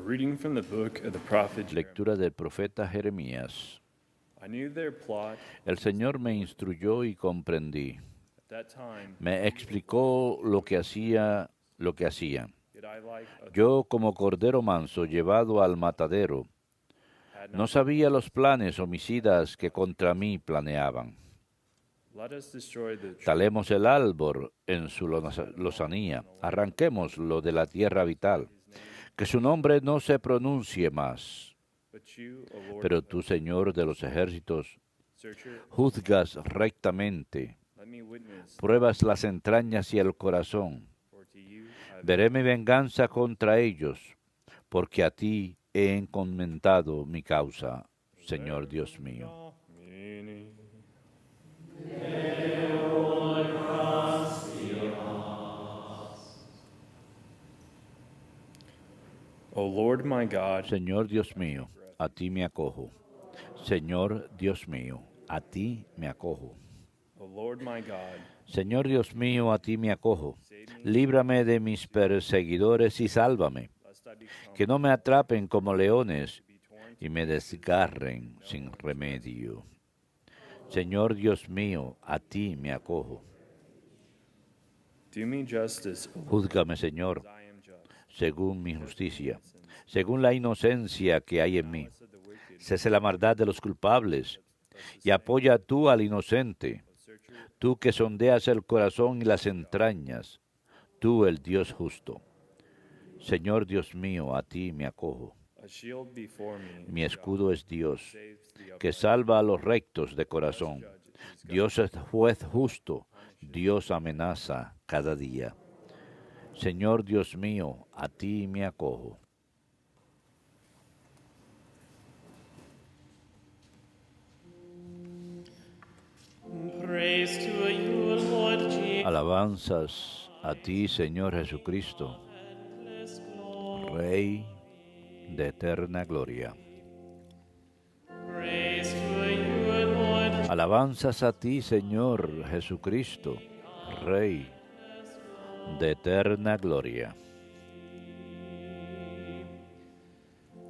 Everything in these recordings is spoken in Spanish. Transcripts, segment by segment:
reading from the book of the prophet Jeremiah. Lectura del profeta Jeremías. I knew their plot. El Señor me instruyó y comprendí. At that time, Me explicó lo que hacían. did I like a Yo, como cordero manso llevado al matadero, had no not sabía los planes homicidas que contra mí planeaban. let us destroy the tree Talemos el árbol en su lozanía, arranquémoslo de la tierra vital, que su nombre no se pronuncie más. but you, O Lord, Pero tú, Señor de los ejércitos, searcher, juzgas rectamente, let me witness, pruebas las entrañas y el corazón. for to you I have Veré mi venganza contra ellos, porque a ti he encomendado mi causa, Señor Dios mío. meaning. O Lord my God, Señor Dios mío, a ti me acojo. Señor Dios mío, a ti me acojo. O Lord my God, Señor Dios mío, a ti me acojo. Líbrame de mis perseguidores y sálvame, lest I become que no me atrapen como leones be torn y me desgarren sin remedio. Señor Dios mío, a ti me acojo. do me justice, O Lord, Júzgame, Señor, as I am just. según mi justicia, según la inocencia que hay en mí. Malice of the wicked, Cese la maldad de los culpables y apoya tú al inocente, O searcher, tú que sondeas el corazón y las entrañas, tú el Dios justo. Señor Dios mío, a ti me acojo. a shield before me, Mi escudo es Dios, saves the que upright. salva a los rectos de corazón. Judge, it is God. Dios es juez justo, Dios amenaza cada día. Señor Dios mío, a ti me acojo. Praise to you, Lord Jesus. Alabanzas a ti, Señor Jesucristo, Rey de eterna gloria. Praise to you, Lord. Alabanzas a ti, Señor Jesucristo, Rey de eterna gloria.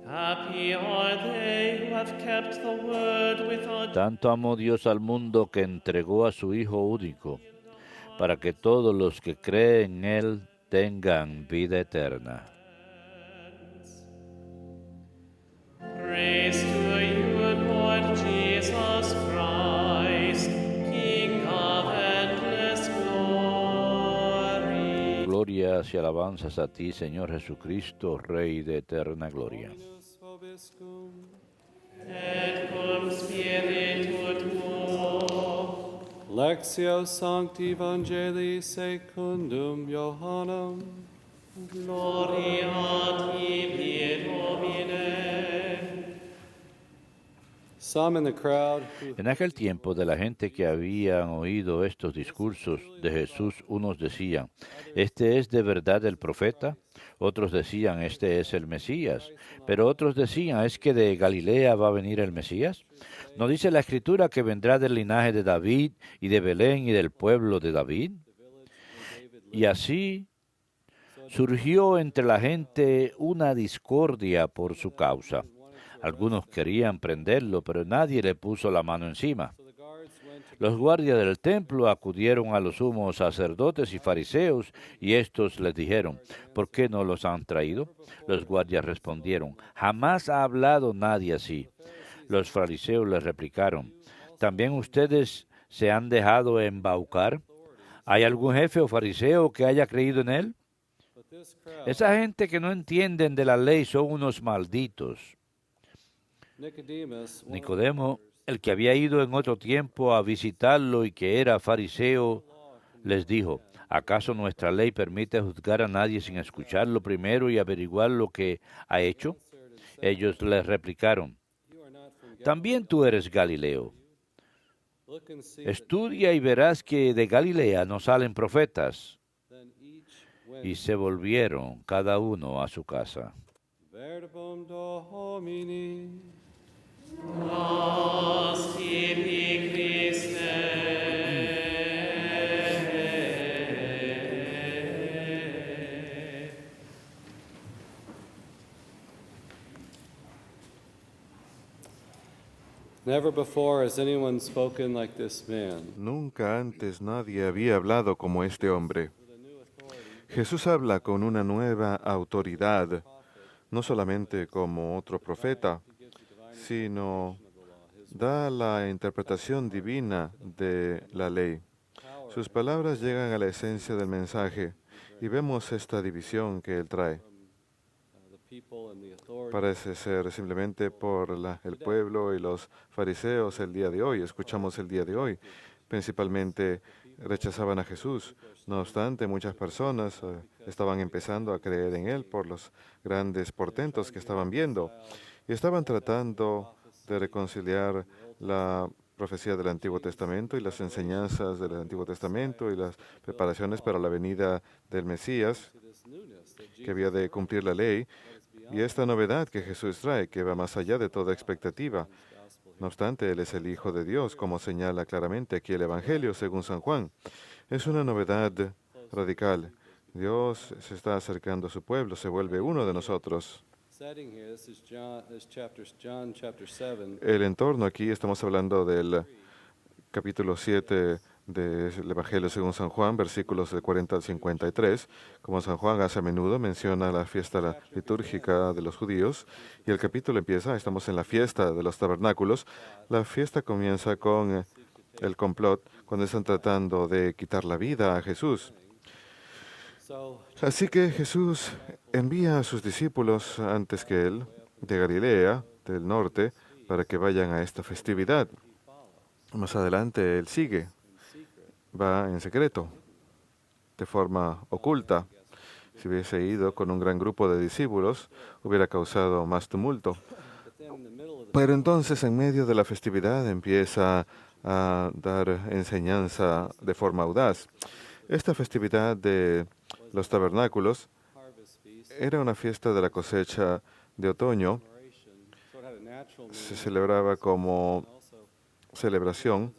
Happy are they who have kept the word without Tanto amó Dios al mundo que entregó a su Hijo único, para que todos los que creen en Él tengan vida eterna. praise to you, Lord Jesus Christ, King of endless glory. Glorias y alabanzas a ti, Señor Jesucristo, Rey de eterna gloria. Et cum spiritu tuo. Lectio Sancti Evangelii secundum Johannem. Gloria a tibi, Domine. Some in the crowd who En aquel tiempo, de la gente que habían oído estos discursos de Jesús, unos decían, ¿este es de verdad el profeta? Otros decían, este es el Mesías. Pero otros decían, ¿es que de Galilea va a venir el Mesías? ¿No dice la Escritura que vendrá del linaje de David y de Belén y del pueblo de David? Y así surgió entre la gente una discordia por su causa. Algunos querían prenderlo, pero nadie le puso la mano encima. the guards went to Los guardias del templo acudieron a los sumos sacerdotes y fariseos, y estos les dijeron, ¿por qué no los han traído? Los guardias respondieron, jamás ha hablado nadie así. Los fariseos les replicaron, ¿también ustedes se han dejado embaucar? ¿Hay algún jefe o fariseo que haya creído en él? but this crowd. Esa gente que no entienden de la ley son unos malditos. Nicodemus, one of the Nicodemo, el que había ido en otro tiempo a visitarlo y que era fariseo, les dijo, ¿acaso nuestra ley permite juzgar a nadie sin escucharlo primero y averiguar lo que ha hecho? Ellos les replicaron, you are not from Galilee. también tú eres Galileo. Look and see that Estudia y verás que de Galilea no salen profetas. then each went. Y se volvieron cada uno a su casa. Verbum Domini. Nos tibi Christe. Never before has anyone spoken like this man. Nunca antes nadie había hablado como este hombre. Jesús habla con una nueva autoridad, no solamente como otro profeta, sino da la interpretación divina de la ley. Sus palabras llegan a la esencia del mensaje y vemos esta división que él trae. Parece ser simplemente por el pueblo y los fariseos el día de hoy. Escuchamos el día de hoy. Principalmente rechazaban a Jesús. No obstante, muchas personas estaban empezando a creer en él por los grandes portentos que estaban viendo. Y estaban tratando de reconciliar la profecía del Antiguo Testamento y las enseñanzas del Antiguo Testamento y las preparaciones para la venida del Mesías, que había de cumplir la ley, y esta novedad que Jesús trae, que va más allá de toda expectativa. No obstante, Él es el Hijo de Dios, como señala claramente aquí el Evangelio según San Juan. Es una novedad radical. Dios se está acercando a su pueblo, se vuelve uno de nosotros. El entorno aquí, estamos hablando del capítulo 7 del Evangelio según San Juan, versículos de 40 al 53. Como San Juan hace a menudo menciona la fiesta litúrgica de los judíos, y el capítulo empieza, estamos en la fiesta de los tabernáculos. La fiesta comienza con el complot, cuando están tratando de quitar la vida a Jesús. Así que Jesús envía a sus discípulos antes que él, de Galilea, del norte, para que vayan a esta festividad. Más adelante él sigue, va en secreto, de forma oculta. Si hubiese ido con un gran grupo de discípulos, hubiera causado más tumulto. Pero entonces, en medio de la festividad, empieza a dar enseñanza de forma audaz. Esta festividad de los tabernáculos era una fiesta de la cosecha de otoño. Se celebraba como celebración,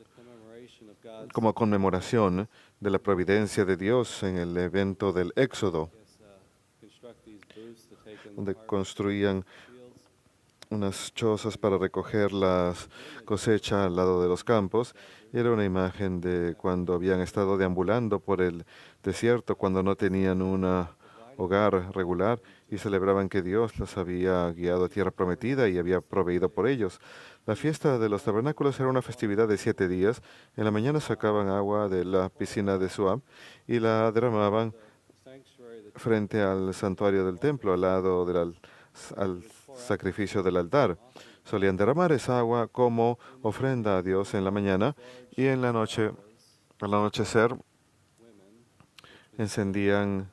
como conmemoración de la providencia de Dios en el evento del Éxodo, donde construían unas chozas para recoger la cosecha al lado de los campos. Y era una imagen de cuando habían estado deambulando por el desierto, cuando no tenían un hogar regular, y celebraban que Dios los había guiado a tierra prometida y había proveído por ellos. La fiesta de los tabernáculos era una festividad de 7 días. En la mañana sacaban agua de la piscina de Suab y la derramaban frente al santuario del templo, al lado del al sacrificio del altar. Solían derramar esa agua como ofrenda a Dios en la mañana, y en la noche, al anochecer, encendían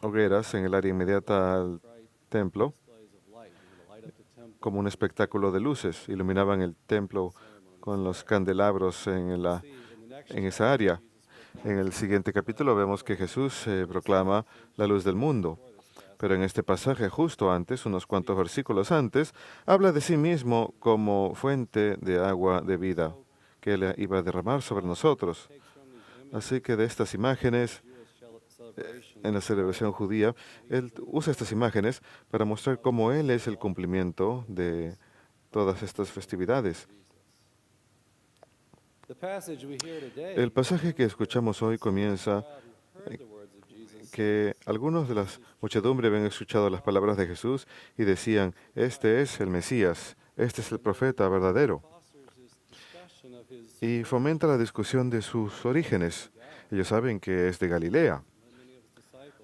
hogueras en el área inmediata al templo como un espectáculo de luces. Iluminaban el templo con los candelabros en esa área. En el siguiente capítulo vemos que Jesús proclama la luz del mundo. Pero en este pasaje, justo antes, unos cuantos versículos antes, habla de sí mismo como fuente de agua de vida que Él iba a derramar sobre nosotros. Así que de estas imágenes, en la celebración judía, Él usa estas imágenes para mostrar cómo Él es el cumplimiento de todas estas festividades. El pasaje que escuchamos hoy comienza que algunos de las muchedumbre habían escuchado las palabras de Jesús y decían: este es el Mesías, este es el profeta verdadero. Y fomenta la discusión de sus orígenes. Ellos saben que es de Galilea.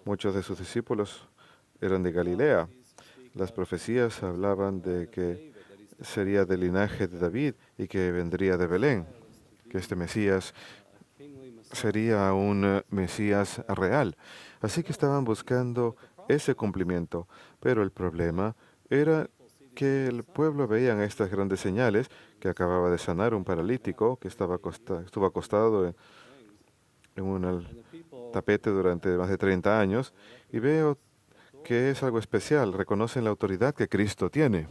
Muchos de sus discípulos eran de Galilea. Las profecías hablaban de que sería del linaje de David y que vendría de Belén, que este Mesías sería un Mesías real. Así que estaban buscando ese cumplimiento. Pero el problema era que el pueblo veía estas grandes señales, que acababa de sanar un paralítico que estuvo acostado en un tapete durante más de 30 años, y veo que es algo especial. Reconocen la autoridad que Cristo tiene.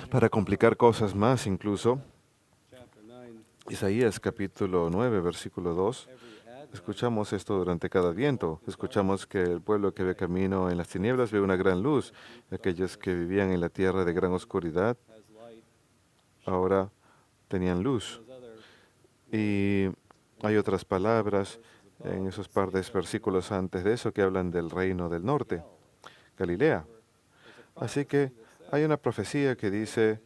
Para complicar cosas más incluso, Isaías capítulo 9, versículo 2, Escuchamos esto durante cada Adviento. Escuchamos que el pueblo que ve camino en las tinieblas ve una gran luz. Aquellos que vivían en la tierra de gran oscuridad ahora tenían luz. Y hay otras palabras en esos par de versículos antes de eso que hablan del reino del norte, Galilea. Así que hay una profecía que dice,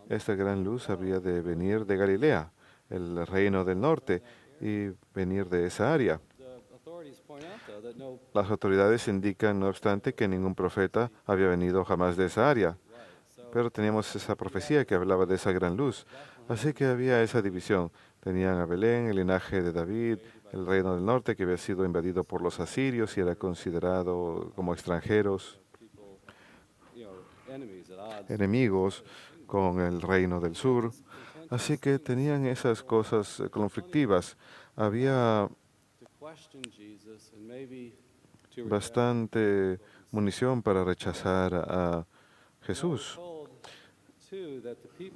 esta gran luz habría de venir de Galilea, el reino del norte, y venir de esa área. Las autoridades indican, no obstante, que ningún profeta había venido jamás de esa área. Pero teníamos esa profecía que hablaba de esa gran luz. Así que había esa división. Tenían a Belén, el linaje de David, el reino del norte que había sido invadido por los asirios y era considerado como extranjeros, enemigos con el reino del sur. Así que tenían esas cosas conflictivas. Había bastante munición para rechazar a Jesús.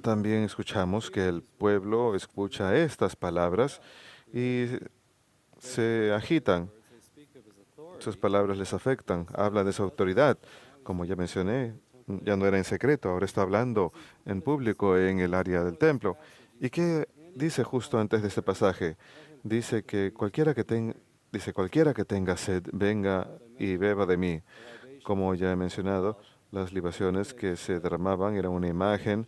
También escuchamos que el pueblo escucha estas palabras y se agitan. Sus palabras les afectan. Hablan de su autoridad. Como ya mencioné, ya no era en secreto, ahora está hablando en público en el área del templo. ¿Y qué dice justo antes de este pasaje? Dice que cualquiera que tenga sed, venga y beba de mí. Como ya he mencionado, las libaciones que se derramaban eran una imagen.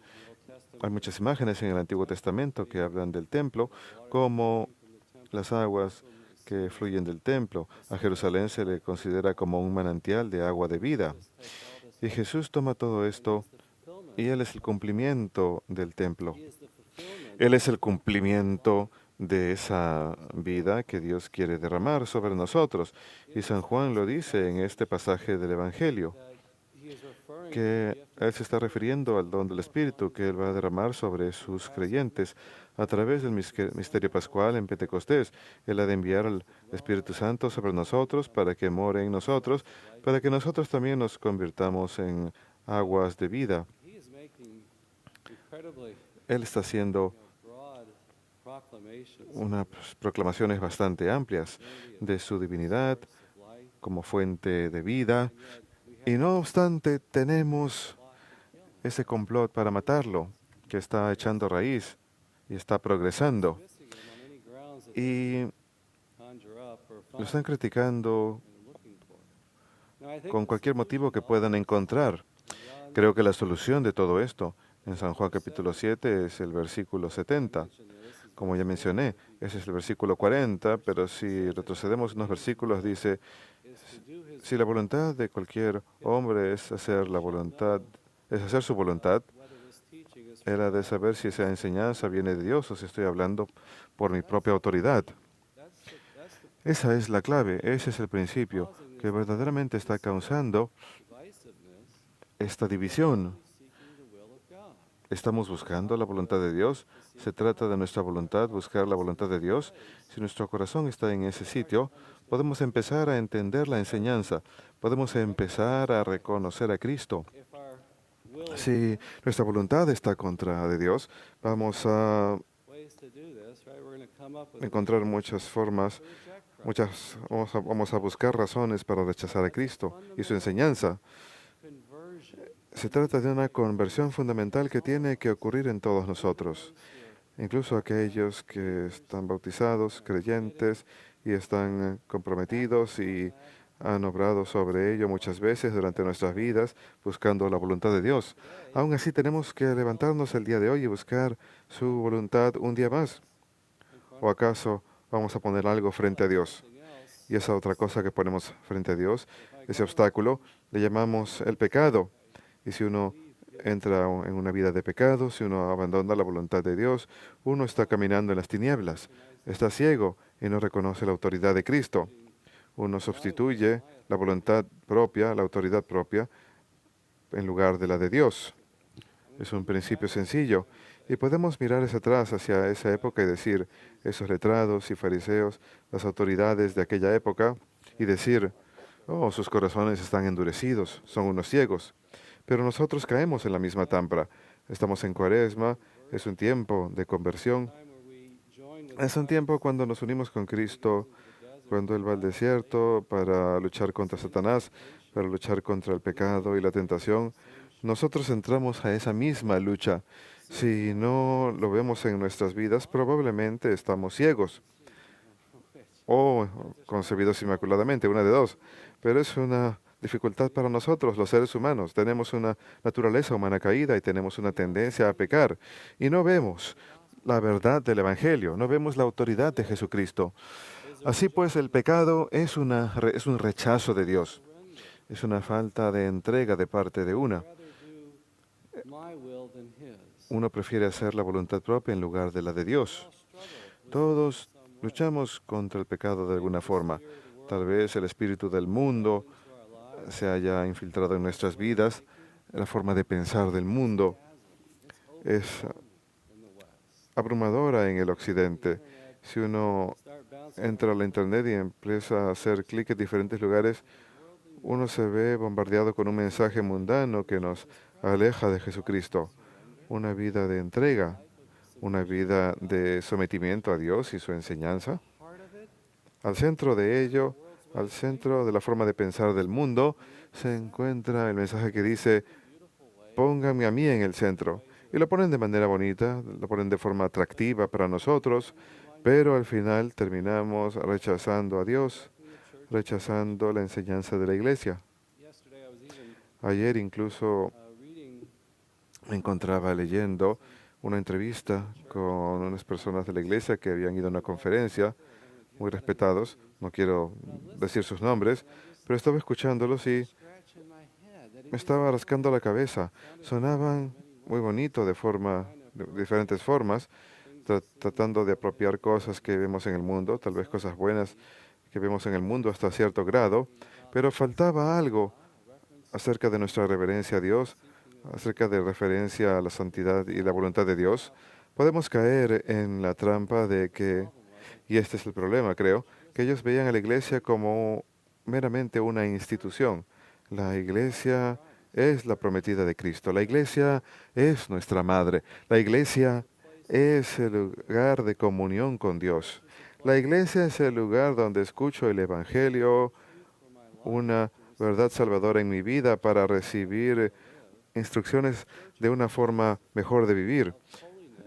Hay muchas imágenes en el Antiguo Testamento que hablan del templo, como las aguas que fluyen del templo. A Jerusalén se le considera como un manantial de agua de vida. Y Jesús toma todo esto y Él es el cumplimiento del templo. Él es el cumplimiento de esa vida que Dios quiere derramar sobre nosotros. Y San Juan lo dice en este pasaje del Evangelio, que Él se está refiriendo al don del Espíritu que Él va a derramar sobre sus creyentes a través del misterio pascual en Pentecostés. Él ha de enviar al Espíritu Santo sobre nosotros para que more en nosotros, para que nosotros también nos convirtamos en aguas de vida. Él está haciendo unas proclamaciones bastante amplias de su divinidad como fuente de vida. Y no obstante, tenemos ese complot para matarlo, que está echando raíz y está progresando. Y lo están criticando con cualquier motivo que puedan encontrar. Creo que la solución de todo esto en San Juan capítulo 7 es el versículo 70. Como ya mencioné, ese es el versículo 40, pero si retrocedemos unos versículos, dice, si la voluntad de cualquier hombre es hacer su voluntad, era de saber si esa enseñanza viene de Dios o si estoy hablando por mi propia autoridad. Esa es la clave, ese es el principio que verdaderamente está causando esta división. ¿Estamos buscando la voluntad de Dios? ¿Se trata de nuestra voluntad, buscar la voluntad de Dios? Si nuestro corazón está en ese sitio, podemos empezar a entender la enseñanza, podemos empezar a reconocer a Cristo. Si nuestra voluntad está contra de Dios, vamos a encontrar muchas formas, vamos a buscar razones para rechazar a Cristo y su enseñanza. Se trata de una conversión fundamental que tiene que ocurrir en todos nosotros, incluso aquellos que están bautizados, creyentes y están comprometidos y han obrado sobre ello muchas veces durante nuestras vidas, buscando la voluntad de Dios. Aún así tenemos que levantarnos el día de hoy y buscar su voluntad un día más. ¿O acaso vamos a poner algo frente a Dios? Y esa otra cosa que ponemos frente a Dios, ese obstáculo, le llamamos el pecado. Y si uno entra en una vida de pecado, si uno abandona la voluntad de Dios, uno está caminando en las tinieblas, está ciego y no reconoce la autoridad de Cristo. Uno sustituye la voluntad propia, la autoridad propia, en lugar de la de Dios. Es un principio sencillo. Y podemos mirar hacia atrás, hacia esa época y decir, esos letrados y fariseos, las autoridades de aquella época, y decir, oh, sus corazones están endurecidos, son unos ciegos. Pero nosotros caemos en la misma trampa. Estamos en Cuaresma, es un tiempo de conversión. Es un tiempo cuando nos unimos con Cristo cuando Él va al desierto para luchar contra Satanás, para luchar contra el pecado y la tentación, nosotros entramos a esa misma lucha. Si no lo vemos en nuestras vidas, probablemente estamos ciegos o concebidos inmaculadamente, una de dos. Pero es una dificultad para nosotros, los seres humanos. Tenemos una naturaleza humana caída y tenemos una tendencia a pecar. Y no vemos la verdad del Evangelio, no vemos la autoridad de Jesucristo. Así pues, el pecado es un rechazo de Dios. Es una falta de entrega de parte de una. My will than his. Uno prefiere hacer la voluntad propia en lugar de la de Dios. Todos luchamos contra el pecado de alguna forma. Tal vez el espíritu del mundo se haya infiltrado en nuestras vidas. La forma de pensar del mundo es abrumadora en el occidente. Si uno entra a la internet y empieza a hacer clic en diferentes lugares, uno se ve bombardeado con un mensaje mundano que nos aleja de Jesucristo. Una vida de entrega, una vida de sometimiento a Dios y su enseñanza. Al centro de ello, al centro de la forma de pensar del mundo, se encuentra el mensaje que dice, pónganme a mí en el centro. Y lo ponen de manera bonita, lo ponen de forma atractiva para nosotros, pero al final terminamos rechazando a Dios, rechazando la enseñanza de la iglesia. Yesterday I was even Ayer incluso reading me encontraba leyendo una entrevista con unas personas de la iglesia que habían ido a una conferencia, muy respetados, no quiero decir sus nombres, pero estaba escuchándolos y scratching my head that me estaba rascando la cabeza. Sonaban muy bonito de diferentes formas, tratando de apropiar cosas que vemos en el mundo, tal vez cosas buenas que vemos en el mundo hasta cierto grado, pero faltaba algo acerca de nuestra reverencia a Dios, acerca de referencia a la santidad y la voluntad de Dios. Podemos caer en la trampa de que, y este es el problema, creo, que ellos veían a la iglesia como meramente una institución. La iglesia es la prometida de Cristo. La iglesia es nuestra madre. La iglesia es el lugar de comunión con Dios. La iglesia es el lugar donde escucho el Evangelio, una verdad salvadora en mi vida para recibir instrucciones de una forma mejor de vivir.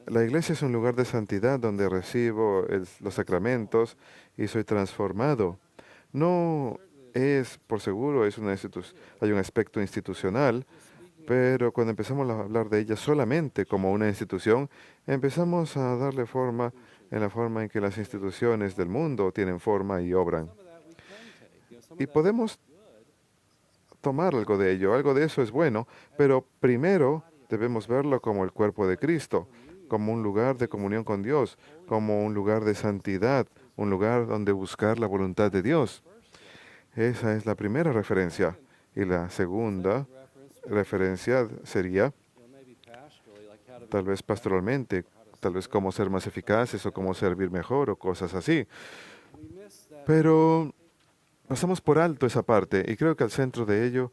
La iglesia es un lugar de santidad donde recibo los sacramentos y soy transformado. No es, por seguro, hay un aspecto institucional, pero cuando empezamos a hablar de ella solamente como una institución, empezamos a darle forma en la forma en que las instituciones del mundo tienen forma y obran. Y podemos tomar algo de ello, algo de eso es bueno, pero primero debemos verlo como el cuerpo de Cristo, como un lugar de comunión con Dios, como un lugar de santidad, un lugar donde buscar la voluntad de Dios. Esa es la primera referencia. Y la segunda referencia sería, tal vez pastoralmente, tal vez cómo ser más eficaces o cómo servir mejor o cosas así. Pero pasamos por alto esa parte y creo que al centro de ello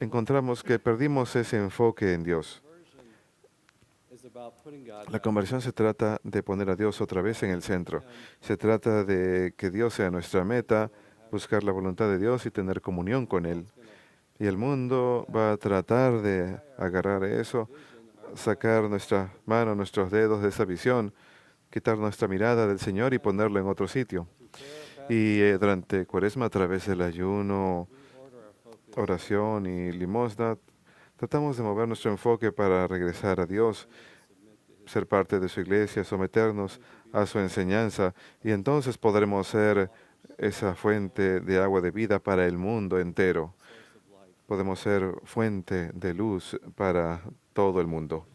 encontramos que perdimos ese enfoque en Dios. La conversión se trata de poner a Dios otra vez en el centro. Se trata de que Dios sea nuestra meta, buscar la voluntad de Dios y tener comunión con Él. Y el mundo va a tratar de agarrar eso, sacar nuestra mano, nuestros dedos de esa visión, quitar nuestra mirada del Señor y ponerlo en otro sitio. Y durante Cuaresma, a través del ayuno, oración y limosna, tratamos de mover nuestro enfoque para regresar a Dios, ser parte de su iglesia, someternos a su enseñanza, y entonces podremos ser esa fuente de agua de vida para el mundo entero. Podemos ser fuente de luz para todo el mundo.